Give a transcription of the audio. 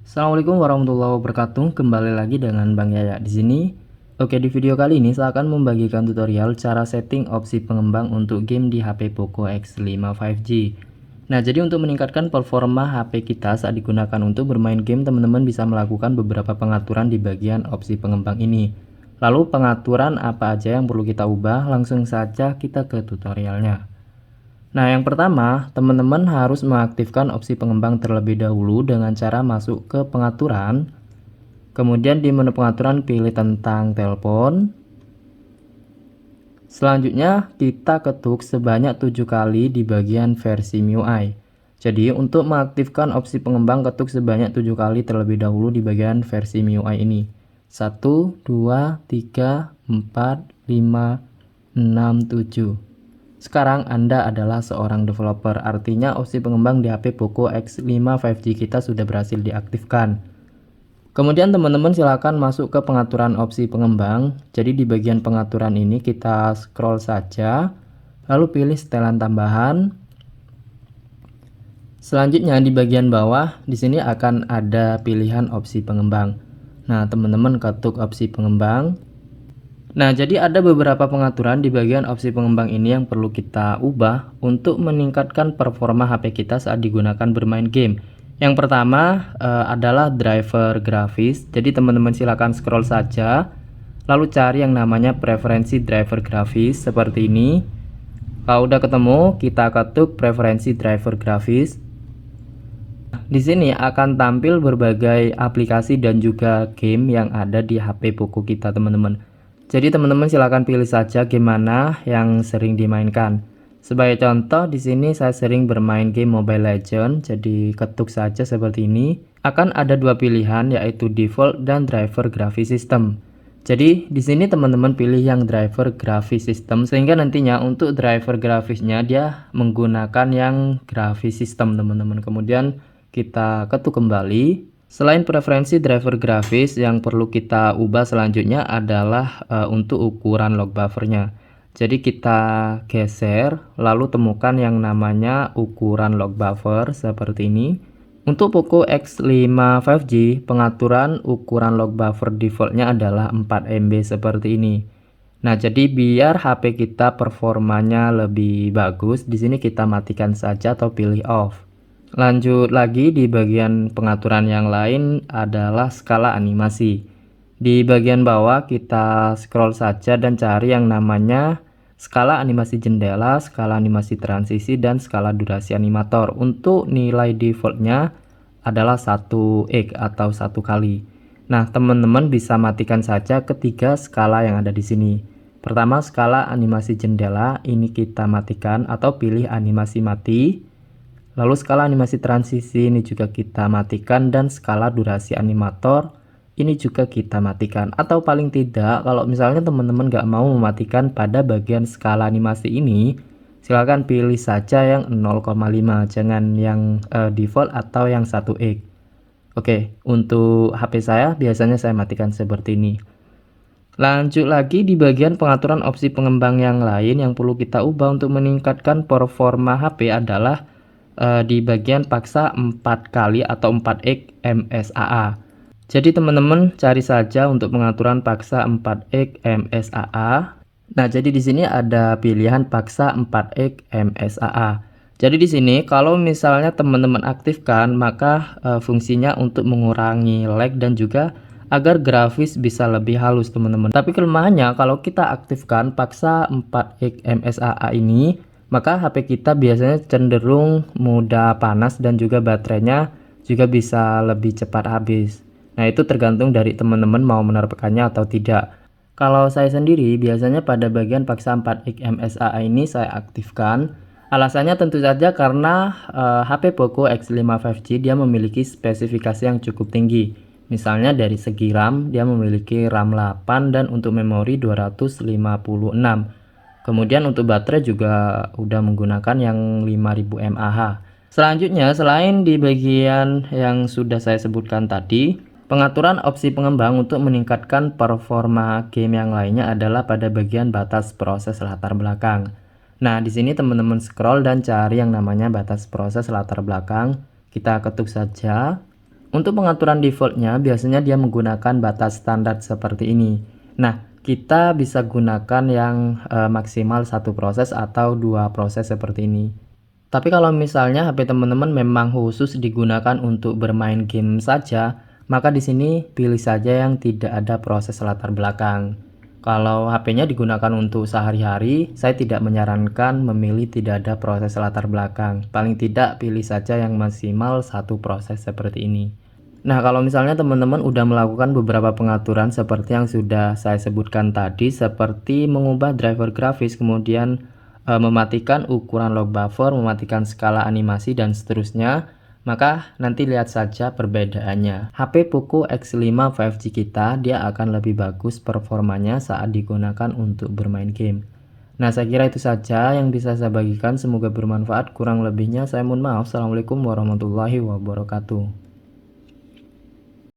Assalamualaikum warahmatullahi wabarakatuh. Kembali lagi dengan Bang Yaya di sini. Oke, di video kali ini saya akan membagikan tutorial cara setting opsi pengembang untuk game di HP Poco X5 5G. Nah, jadi untuk meningkatkan performa HP kita saat digunakan untuk bermain game, teman-teman bisa melakukan beberapa pengaturan di bagian opsi pengembang ini. Lalu pengaturan apa aja yang perlu kita ubah? Langsung saja kita ke tutorialnya. Nah, yang pertama, teman-teman harus mengaktifkan opsi pengembang terlebih dahulu dengan cara masuk ke pengaturan. Kemudian di menu pengaturan pilih tentang telepon. Selanjutnya kita ketuk sebanyak 7 kali di bagian versi MIUI. Jadi untuk mengaktifkan opsi pengembang ketuk sebanyak 7 kali terlebih dahulu di bagian versi MIUI ini. 1, 2, 3, 4, 5, 6, 7. Sekarang Anda adalah seorang developer, artinya opsi pengembang di HP Poco X5 5G kita sudah berhasil diaktifkan. Kemudian teman-teman silakan masuk ke pengaturan opsi pengembang. Jadi di bagian pengaturan ini kita scroll saja, lalu pilih setelan tambahan. Selanjutnya di bagian bawah di sini akan ada pilihan opsi pengembang. Nah, teman-teman ketuk opsi pengembang. Nah, jadi ada beberapa pengaturan di bagian opsi pengembang ini yang perlu kita ubah untuk meningkatkan performa HP kita saat digunakan bermain game. Yang pertama adalah driver grafis. Jadi teman-teman silakan scroll saja, lalu cari yang namanya preferensi driver grafis seperti ini. Kalau udah ketemu, kita ketuk preferensi driver grafis. Di sini akan tampil berbagai aplikasi dan juga game yang ada di HP Poco kita, teman-teman. Jadi teman-teman silahkan pilih saja game mana yang sering dimainkan. Sebagai contoh di sini saya sering bermain game Mobile Legends, jadi ketuk saja seperti ini. Akan ada dua pilihan yaitu default dan driver graphics system. Jadi di sini teman-teman pilih yang driver graphics system sehingga nantinya untuk driver grafisnya dia menggunakan yang graphics system, teman-teman. Kemudian kita ketuk kembali. Selain preferensi driver grafis, yang perlu kita ubah selanjutnya adalah untuk ukuran log buffernya. Jadi kita geser, lalu temukan yang namanya ukuran log buffer seperti ini. Untuk Poco X5 5G, pengaturan ukuran log buffer defaultnya adalah 4 MB seperti ini. Nah, jadi biar HP kita performanya lebih bagus, di sini kita matikan saja atau pilih off. Lanjut lagi di bagian pengaturan yang lain adalah skala animasi. Di bagian bawah kita scroll saja dan cari yang namanya skala animasi jendela, skala animasi transisi, dan skala durasi animator. Untuk nilai defaultnya adalah 1x atau 1 kali. Nah, teman-teman bisa matikan saja ketiga skala yang ada di sini. Pertama, skala animasi jendela, ini kita matikan atau pilih animasi mati. Lalu skala animasi transisi ini juga kita matikan, dan skala durasi animator ini juga kita matikan. Atau paling tidak kalau misalnya teman-teman nggak mau mematikan pada bagian skala animasi ini, silahkan pilih saja yang 0,5, jangan yang default atau yang 1x. Oke, untuk HP saya biasanya saya matikan seperti ini. Lanjut lagi di bagian pengaturan opsi pengembang yang lain yang perlu kita ubah untuk meningkatkan performa HP adalah di bagian paksa 4 kali atau 4x MSAA. Jadi teman-teman cari saja untuk pengaturan paksa 4x MSAA. Nah, jadi di sini ada pilihan paksa 4x MSAA. Jadi di sini kalau misalnya teman-teman aktifkan, maka fungsinya untuk mengurangi lag dan juga agar grafis bisa lebih halus, teman-teman. Tapi kelemahannya kalau kita aktifkan paksa 4x MSAA ini, maka HP kita biasanya cenderung mudah panas dan juga baterainya juga bisa lebih cepat habis. Nah, itu tergantung dari teman-teman mau menerapkannya atau tidak. Kalau saya sendiri biasanya pada bagian paksa 4x MSAA ini saya aktifkan. Alasannya tentu saja karena HP Poco X5 5G dia memiliki spesifikasi yang cukup tinggi. Misalnya dari segi RAM, dia memiliki RAM 8 dan untuk memori 256. Kemudian untuk baterai juga udah menggunakan yang 5000 mAh. Selanjutnya, selain di bagian yang sudah saya sebutkan tadi, pengaturan opsi pengembang untuk meningkatkan performa game yang lainnya adalah pada bagian batas proses latar belakang. Nah, di sini teman-teman scroll dan cari yang namanya batas proses latar belakang. Kita ketuk saja. Untuk pengaturan defaultnya biasanya dia menggunakan batas standar seperti ini. Nah, kita bisa gunakan yang maksimal satu proses atau dua proses seperti ini. Tapi kalau misalnya HP teman-teman memang khusus digunakan untuk bermain game saja, maka di sini pilih saja yang tidak ada proses latar belakang. Kalau HP-nya digunakan untuk sehari-hari, saya tidak menyarankan memilih tidak ada proses latar belakang. Paling tidak pilih saja yang maksimal satu proses seperti ini. Nah, kalau misalnya teman-teman udah melakukan beberapa pengaturan seperti yang sudah saya sebutkan tadi, seperti mengubah driver grafis, kemudian mematikan ukuran log buffer, mematikan skala animasi, dan seterusnya, maka nanti lihat saja perbedaannya. HP Poco X5 5G kita, dia akan lebih bagus performanya saat digunakan untuk bermain game. Nah, saya kira itu saja yang bisa saya bagikan. Semoga bermanfaat. Kurang lebihnya saya mohon maaf. Assalamualaikum warahmatullahi wabarakatuh.